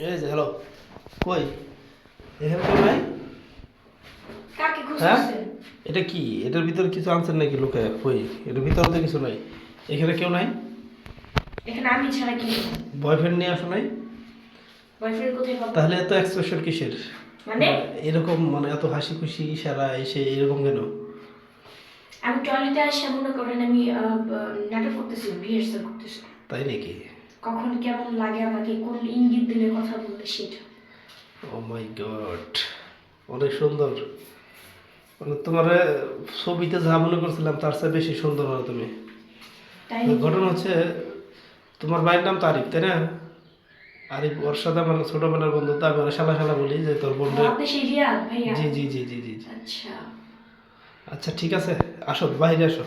এই যে হ্যালো, কই এখানে কেউ নাই? কাকে হ্যাঁ, খুঁজতেছেন? এটা কি? এটার ভিতরে কিছু আনছেন নাকি লোকে? কই, এটার ভিতরে তো কিছু নাই। এখানে কেউ নাই? এখানে আমি ছাড়া কি? বয়ফ্রেন্ড নিয়ে আসো নাই? বয়ফ্রেন্ড কোথায় পাবো? তাহলে এত এক্সপ্রেশন কিসের? মানে এরকম মানে এত হাসি খুশি ইশারা এসে এরকম কেন? আমি টয়লেটে আসে মনে করেন আমি নাটক করতেছি, রিহার্সাল করতেছি। তাই নাকি? কখন কেমন লাগে আমাকে, কোন ইঙ্গিত দিলে কথা বলতে সেটা। ও মাই গড, অনেক সুন্দর। মানে তোমার ছবিতে যা মনে করছিলাম তার চেয়ে বেশি সুন্দর না তুমি। তাই ঘটনা হচ্ছে, তোমার ভাইয়ের নাম তো আরিফ, তাই না? আরিফ, ওর সাথে আমার ছোটবেলার বন্ধু, তো আমি ওরা শালা শালা বলি যে তোর ও, বোনরে। আপনি সেই রিয়াদ ভাইয়া? জি জি জি জি জি জি। আচ্ছা। আচ্ছা ঠিক আছে, আসো বাইরে আসো।